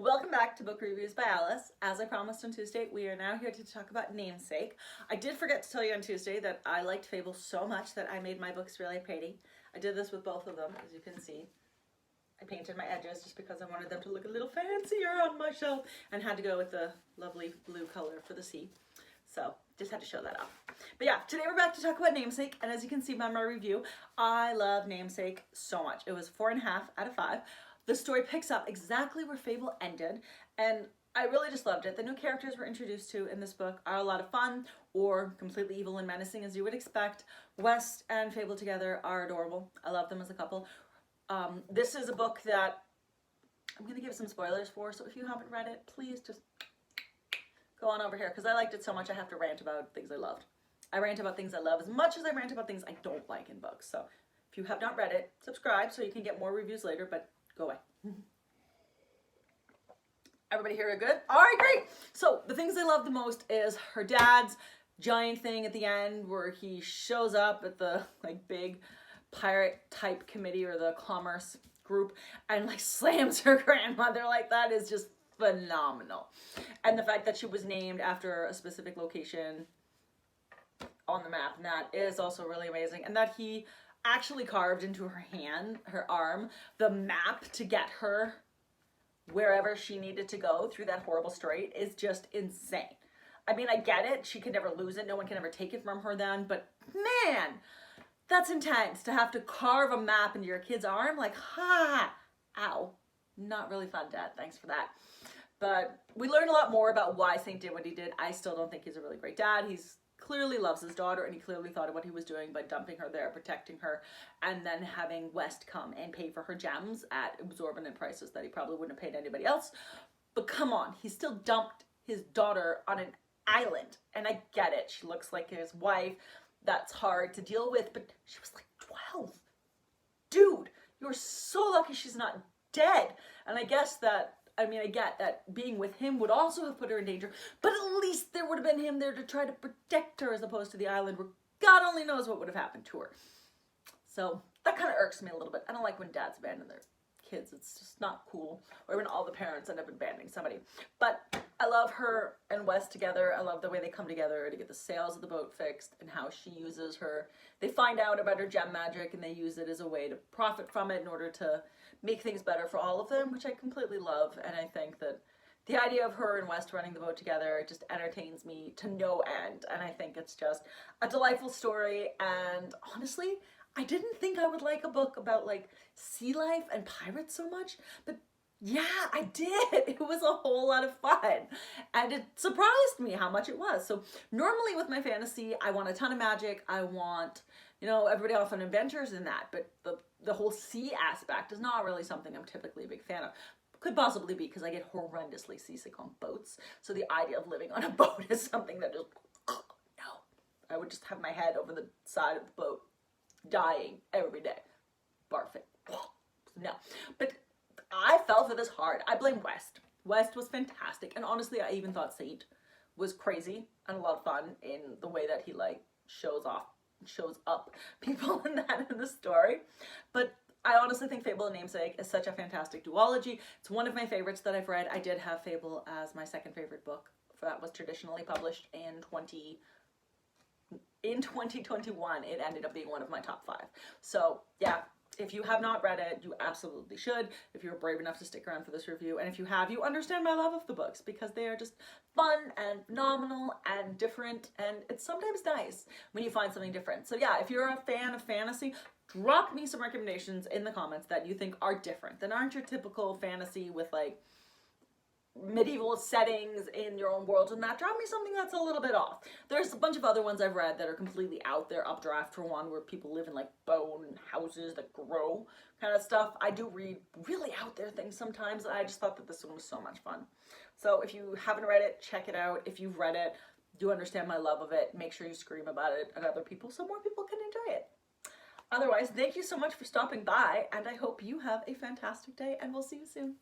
Welcome back to Book Reviews by Alice. As I promised on Tuesday, we are now here to talk about Namesake. I did forget to tell you on Tuesday that I liked Fable so much that I made my books really pretty. I did this with both of them, as you can see. I painted my edges just because I wanted them to look a little fancier on my shelf and had to go with the lovely blue color for the sea. So just had to show that off. But yeah, today we're back to talk about Namesake, and as you can see by my review, I love Namesake so much. It was 4.5 out of 5. The story picks up exactly where Fable ended, and I really just loved it. The new characters we're introduced to in this book are a lot of fun, or completely evil and menacing as you would expect. West and Fable together are adorable. I love them as a couple. This is a book that I'm going to give some spoilers for, so if you haven't read it, please just go on over here, because I liked it so much I have to rant about things I loved. I rant about things I love as much as I rant about things I don't like in books. So if you have not read it, subscribe so you can get more reviews later, but go away. Everybody here are good? All right, great. So the things I love the most is her dad's giant thing at the end where he shows up at the big pirate type committee or the commerce group and slams her grandmother. That is just phenomenal. And the fact that she was named after a specific location on the map, and that is also really amazing. And that he actually carved into her arm, the map to get her wherever she needed to go through that horrible strait is just insane. I mean, I get it. She could never lose it. No one can ever take it from her then. But man, that's intense to have to carve a map into your kid's arm. Ow. Not really fun, Dad. Thanks for that. But we learned a lot more about why Saint did what he did. I still don't think he's a really great dad. He's clearly loves his daughter, and he clearly thought of what he was doing by dumping her there, protecting her, and then having West come and pay for her gems at exorbitant prices that he probably wouldn't have paid anybody else. But come on, he still dumped his daughter on an island, and I get it. She looks like his wife. That's hard to deal with, but she was 12. Dude, you're so lucky she's not dead. And I get that being with him would also have put her in danger, but at least there would have been him there to try to protect her as opposed to the island where God only knows what would have happened to her. So that kind of irks me a little bit. I don't like when dads abandon their kids. It's just not cool. Or when all the parents end up abandoning somebody. But I love her and Wes together. I love the way they come together to get the sails of the boat fixed and how she uses her. They find out about her gem magic and they use it as a way to profit from it in order to make things better for all of them, which I completely love. And I think that the idea of her and West running the boat together just entertains me to no end. And I think it's just a delightful story. And honestly, I didn't think I would like a book about sea life and pirates so much, but yeah, I did. It was a whole lot of fun, and it surprised me how much it was. So normally with my fantasy, I want a ton of magic. I want, everybody often adventures in that, but the whole sea aspect is not really something I'm typically a big fan of. Could possibly be because I get horrendously seasick on boats. So the idea of living on a boat is something that just, no. I would just have my head over the side of the boat, dying every day, barfing. No, but I fell for this hard. I blame West. West was fantastic, and honestly, I even thought Saint was crazy and a lot of fun in the way that he shows up people in the story. But I honestly think Fable and Namesake is such a fantastic duology. It's one of my favorites that I've read. I did have Fable as my second favorite book that was traditionally published in 2021. It ended up being one of my top 5. So yeah, if you have not read it, you absolutely should, if you're brave enough to stick around for this review. And if you have, you understand my love of the books because they are just fun and phenomenal and different, and it's sometimes nice when you find something different. So yeah, if you're a fan of fantasy, drop me some recommendations in the comments that you think are different, that aren't your typical fantasy with medieval settings in your own world and that. Drop me something that's a little bit off. There's a bunch of other ones I've read that are completely out there. Updraft for one, where people live in bone houses that grow kind of stuff. I do read really out there things sometimes. I just thought that this one was so much fun. So if you haven't read it, check it out. If you've read it, do understand my love of it. Make sure you scream about it at other people so more people can enjoy it. Otherwise, thank you so much for stopping by, and I hope you have a fantastic day, and we'll see you soon.